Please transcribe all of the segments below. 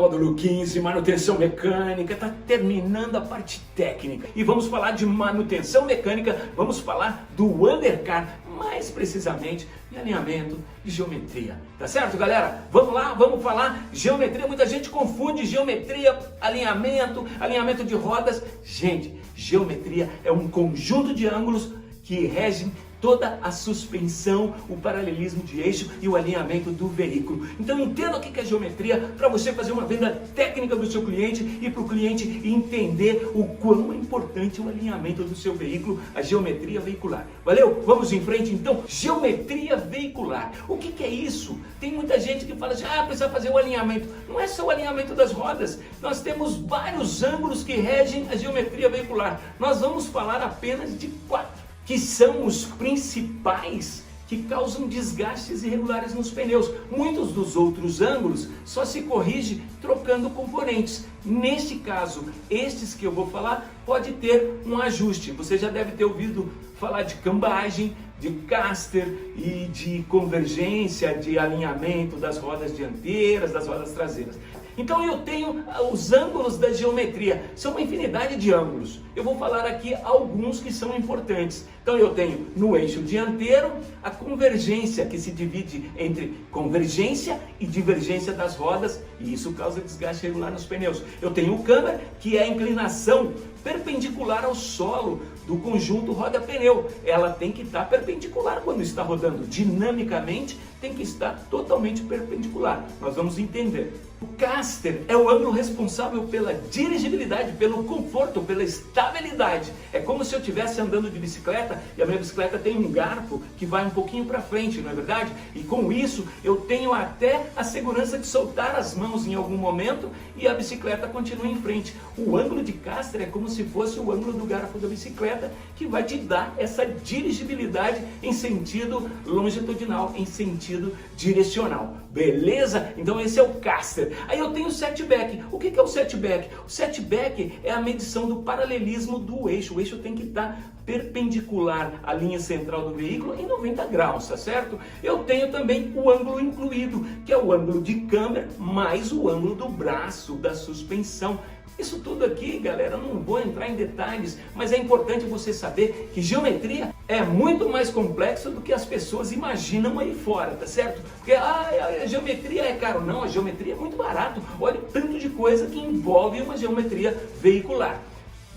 módulo 15, manutenção mecânica, está terminando a parte técnica. E vamos falar de manutenção mecânica, vamos falar do undercar, mais precisamente de alinhamento e geometria. Tá certo, galera? Vamos lá, vamos falar geometria. Muita gente confunde geometria, alinhamento de rodas. Gente, geometria é um conjunto de ângulos que regem toda a suspensão, o paralelismo de eixo e o alinhamento do veículo. Então entenda o que é geometria para você fazer uma venda técnica do seu cliente e para o cliente entender o quão é importante o alinhamento do seu veículo, a geometria veicular. Valeu? Vamos em frente então? Geometria veicular. O que é isso? Tem muita gente que fala assim, precisa fazer o alinhamento. Não é só o alinhamento das rodas. Nós temos vários ângulos que regem a geometria veicular. Nós vamos falar apenas de 4. Que são os principais que causam desgastes irregulares nos pneus. Muitos dos outros ângulos só se corrige trocando componentes. Neste caso, estes que eu vou falar, pode ter um ajuste. Você já deve ter ouvido falar de cambagem, de caster e de convergência, de alinhamento das rodas dianteiras, das rodas traseiras. Então eu tenho os ângulos da geometria, são uma infinidade de ângulos. Eu vou falar aqui alguns que são importantes. Então eu tenho no eixo dianteiro a convergência, que se divide entre convergência e divergência das rodas, e isso causa desgaste regular nos pneus. Eu tenho o câmber, que é a inclinação perpendicular ao solo do conjunto roda-pneu. Ela tem que estar perpendicular quando está rodando. Dinamicamente tem que estar totalmente perpendicular. Nós vamos entender. O caster é o ângulo responsável pela dirigibilidade, pelo conforto, pela estabilidade. É como se eu estivesse andando de bicicleta e a minha bicicleta tem um garfo que vai um pouquinho para frente, não é verdade? E com isso eu tenho até a segurança de soltar as mãos em algum momento e a bicicleta continua em frente. O ângulo de caster é como se fosse o ângulo do garfo da bicicleta, que vai te dar essa dirigibilidade em sentido longitudinal, em sentido direcional. Beleza? Então esse é o caster. Aí eu tenho o setback. O que é o setback? O setback é a medição do paralelismo do eixo. O eixo tem que estar perpendicular à linha central do veículo em 90 graus, tá certo? Eu tenho também o ângulo incluído, que é o ângulo de câmera mais o ângulo do braço da suspensão. Isso tudo aqui, galera, eu não vou entrar em detalhes, mas é importante você saber que geometria é muito mais complexo do que as pessoas imaginam aí fora, tá certo? Porque a geometria é caro. Não, a geometria é muito barato. Olha o tanto de coisa que envolve uma geometria veicular.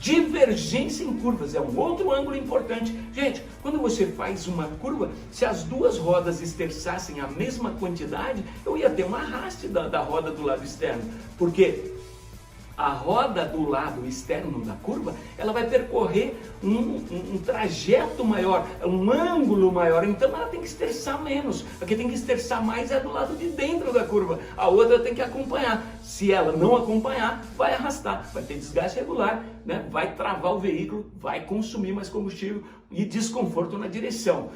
Divergência em curvas é um outro ângulo importante. Gente, quando você faz uma curva, se as duas rodas esterçassem a mesma quantidade, eu ia ter um arraste da roda do lado externo. Porque a roda do lado externo da curva, ela vai percorrer um trajeto maior, um ângulo maior, então ela tem que esterçar menos. A que tem que esterçar mais é do lado de dentro da curva, a outra tem que acompanhar. Se ela não acompanhar, vai arrastar, vai ter desgaste regular, né? Vai travar o veículo, vai consumir mais combustível e desconforto na direção.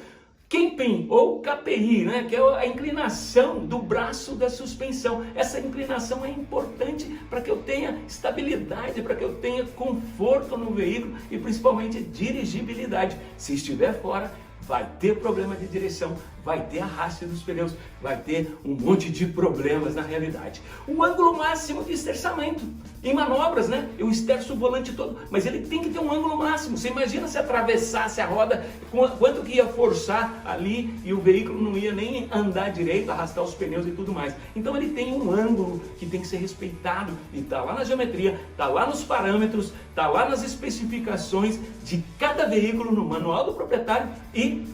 Camping ou KPI, né, que é a inclinação do braço da suspensão. Essa inclinação é importante para que eu tenha estabilidade, para que eu tenha conforto no veículo e principalmente dirigibilidade. Se estiver fora, vai ter problema de direção, vai ter arraste dos pneus, vai ter um monte de problemas na realidade. O ângulo máximo de esterçamento. Em manobras, né? Eu esterço o volante todo, mas ele tem que ter um ângulo máximo. Você imagina se atravessasse a roda, quanto que ia forçar ali e o veículo não ia nem andar direito, arrastar os pneus e tudo mais. Então ele tem um ângulo que tem que ser respeitado e está lá na geometria, está lá nos parâmetros, está lá nas especificações de cada veículo no manual do proprietário e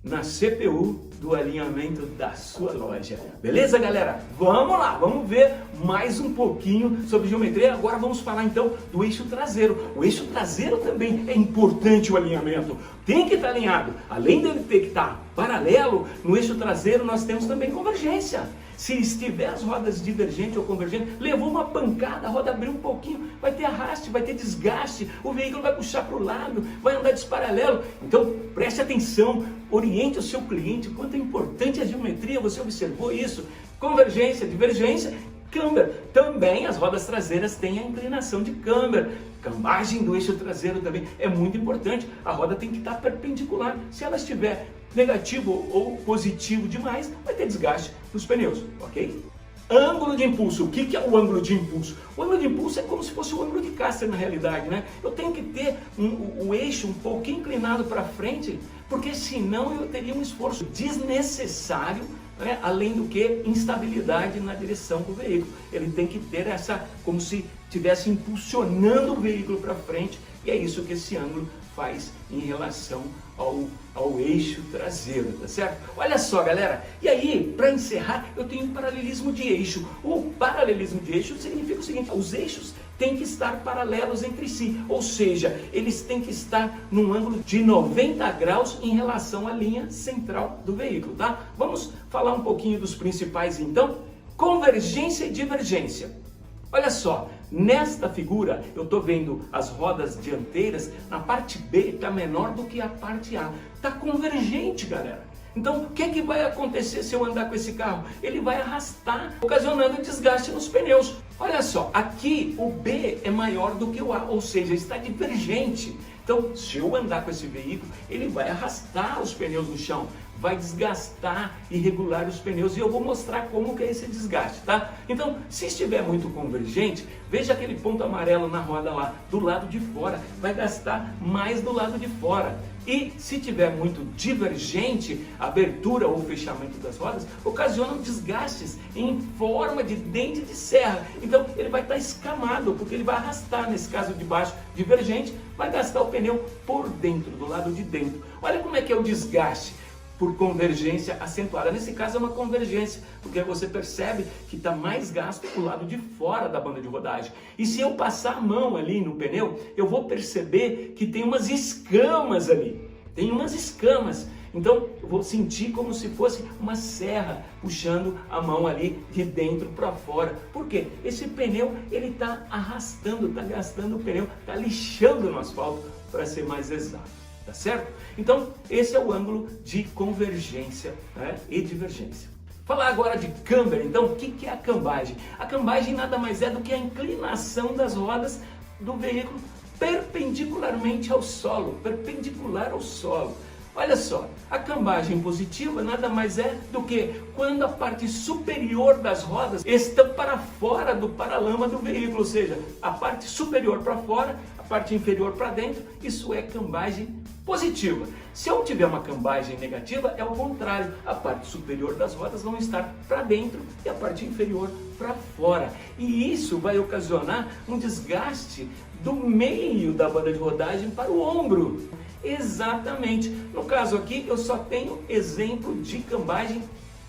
na CPU do alinhamento da sua loja. Beleza, galera? Vamos lá, vamos ver mais um pouquinho sobre geometria. Agora vamos falar então do eixo traseiro. O eixo traseiro também é importante o alinhamento. Tem que estar alinhado. Além dele ter que estar paralelo, no eixo traseiro nós temos também convergência. Se estiver as rodas divergentes ou convergentes, levou uma pancada, a roda abriu um pouquinho, vai ter arraste, vai ter desgaste, o veículo vai puxar para o lado, vai andar desparalelo. Então preste atenção, oriente o seu cliente, quanto é importante a geometria, você observou isso. Convergência, divergência, câmber. Também as rodas traseiras têm a inclinação de câmber. Cambagem do eixo traseiro também é muito importante. A roda tem que estar perpendicular. Se ela estiver negativo ou positivo demais, vai ter desgaste nos pneus, ok? Ângulo de impulso. O que é o ângulo de impulso? O ângulo de impulso é como se fosse o ângulo de caster na realidade, né? Eu tenho que ter o eixo um pouquinho inclinado para frente, porque senão eu teria um esforço desnecessário, né? Além do que instabilidade na direção do veículo. Ele tem que ter essa, como se estivesse impulsionando o veículo para frente, e é isso que esse ângulo faz em relação ao eixo traseiro, tá certo? Olha só, galera, e aí, para encerrar, eu tenho um paralelismo de eixo. O paralelismo de eixo significa o seguinte: os eixos têm que estar paralelos entre si, ou seja, eles têm que estar num ângulo de 90 graus em relação à linha central do veículo, tá? Vamos falar um pouquinho dos principais então. Convergência e divergência. Olha só, nesta figura eu estou vendo as rodas dianteiras, na parte B está menor do que a parte A. Está convergente, galera. Então, o que vai acontecer se eu andar com esse carro? Ele vai arrastar, ocasionando desgaste nos pneus. Olha só, aqui o B é maior do que o A, ou seja, está divergente. Então, se eu andar com esse veículo, ele vai arrastar os pneus no chão, vai desgastar e regular os pneus, e eu vou mostrar como que é esse desgaste, tá? Então, se estiver muito convergente, veja aquele ponto amarelo na roda lá, do lado de fora, vai gastar mais do lado de fora. E se tiver muito divergente, a abertura ou fechamento das rodas ocasionam desgastes em forma de dente de serra. Então ele vai estar escamado, porque ele vai arrastar, nesse caso de baixo divergente, vai gastar o pneu por dentro, do lado de dentro. Olha como é que é o desgaste por convergência acentuada. Nesse caso é uma convergência, porque você percebe que está mais gasto do lado de fora da banda de rodagem. E se eu passar a mão ali no pneu, eu vou perceber que tem umas escamas ali. Tem umas escamas. Então eu vou sentir como se fosse uma serra puxando a mão ali de dentro para fora. Por quê? Esse pneu ele está arrastando, está gastando o pneu, está lixando no asfalto, para ser mais exato. Tá certo? Então, esse é o ângulo de convergência, né, e divergência. Falar agora de camber, então, o que é a cambagem? A cambagem nada mais é do que a inclinação das rodas do veículo perpendicularmente ao solo, perpendicular ao solo. Olha só, a cambagem positiva nada mais é do que quando a parte superior das rodas está para fora do paralama do veículo, ou seja, a parte superior para fora, a parte inferior para dentro, isso é cambagem positiva. Se eu tiver uma cambagem negativa, é o contrário, a parte superior das rodas vão estar para dentro e a parte inferior para fora. E isso vai ocasionar um desgaste do meio da banda de rodagem para o ombro. Exatamente. No caso aqui, eu só tenho exemplo de cambagem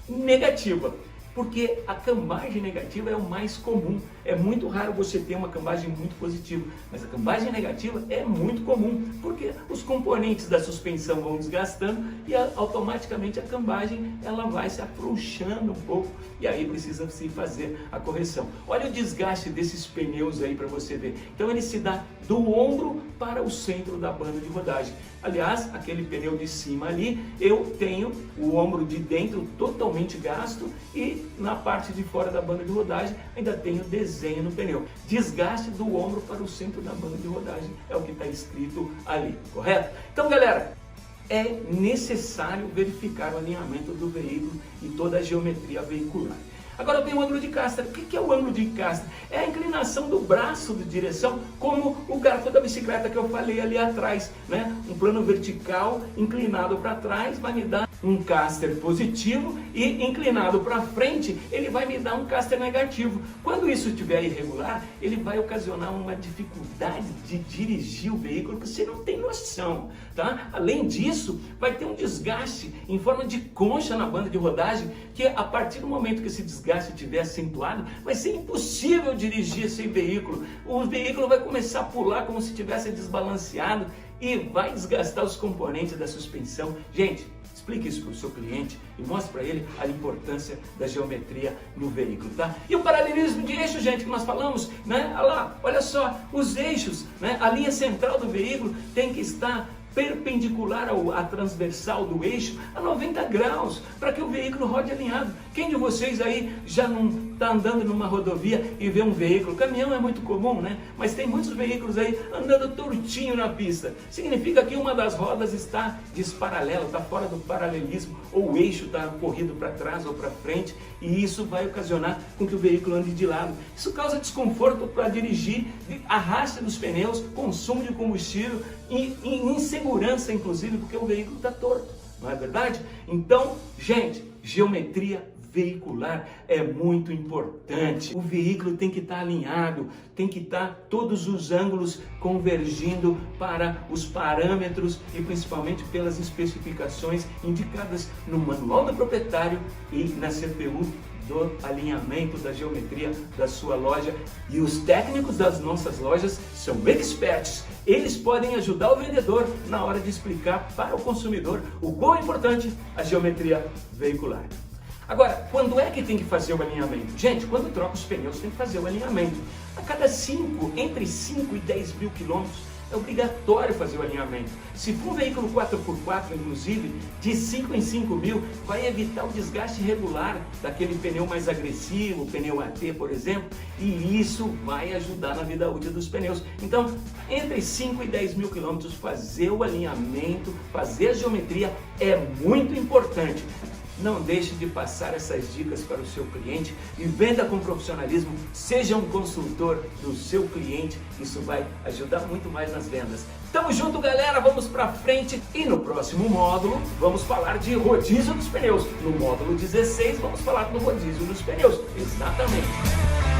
negativa, porque a cambagem negativa é o mais comum. É muito raro você ter uma cambagem muito positiva, mas a cambagem negativa é muito comum, porque os componentes da suspensão vão desgastando e automaticamente a cambagem ela vai se afrouxando um pouco, e aí precisa se fazer a correção. Olha o desgaste desses pneus aí para você ver. Então ele se dá do ombro para o centro da banda de rodagem. Aliás, aquele pneu de cima ali, eu tenho o ombro de dentro totalmente gasto e na parte de fora da banda de rodagem ainda tenho desenho no pneu. Desgaste do ombro para o centro da banda de rodagem é o que está escrito ali, correto? Então, galera, é necessário verificar o alinhamento do veículo e toda a geometria veicular. Agora tem o ângulo de caster. O que é o ângulo de caster? É a inclinação do braço de direção, como o garfo da bicicleta que eu falei ali atrás, né? Um plano vertical inclinado para trás vai me dar um caster positivo e inclinado para frente ele vai me dar um caster negativo. Quando isso estiver irregular, ele vai ocasionar uma dificuldade de dirigir o veículo que você não tem noção, tá? Além disso, vai ter um desgaste em forma de concha na banda de rodagem, que a partir do momento que esse desgaste estiver acentuado, vai ser impossível dirigir esse veículo. O veículo vai começar a pular como se estivesse desbalanceado e vai desgastar os componentes da suspensão. Gente, explique isso para o seu cliente e mostre para ele a importância da geometria no veículo, tá? E o paralelismo de eixo, gente, que nós falamos, né? Olha lá, olha só, os eixos, né? A linha central do veículo tem que estar perpendicular à transversal do eixo a 90 graus, para que o veículo rode alinhado. Quem de vocês aí já não está andando numa rodovia e vê um veículo, caminhão é muito comum, né? Mas tem muitos veículos aí andando tortinho na pista. Significa que uma das rodas está desparalelo, está fora do paralelismo, ou o eixo está corrido para trás ou para frente, e isso vai ocasionar com que o veículo ande de lado. Isso causa desconforto para dirigir, arraste dos pneus, consumo de combustível e insegurança, inclusive, porque o veículo está torto, não é verdade? Então, gente, geometria veicular é muito importante. O veículo tem que estar alinhado, tem que estar todos os ângulos convergindo para os parâmetros e principalmente pelas especificações indicadas no manual do proprietário e na CPU do alinhamento da geometria da sua loja. E os técnicos das nossas lojas são experts. Eles podem ajudar o vendedor na hora de explicar para o consumidor o quão é importante a geometria veicular. Agora, quando é que tem que fazer o alinhamento? Gente, quando troca os pneus tem que fazer o alinhamento. A cada entre 5 e 10 mil quilômetros é obrigatório fazer o alinhamento. Se for um veículo 4x4, inclusive, de 5 em 5 mil, vai evitar o desgaste irregular daquele pneu mais agressivo, o pneu AT, por exemplo, e isso vai ajudar na vida útil dos pneus. Então, entre 5 e 10 mil quilômetros, fazer o alinhamento, fazer a geometria é muito importante. Não deixe de passar essas dicas para o seu cliente e venda com profissionalismo. Seja um consultor do seu cliente, isso vai ajudar muito mais nas vendas. Tamo junto, galera, vamos pra frente e no próximo módulo vamos falar de rodízio dos pneus. No módulo 16 vamos falar do rodízio dos pneus, exatamente.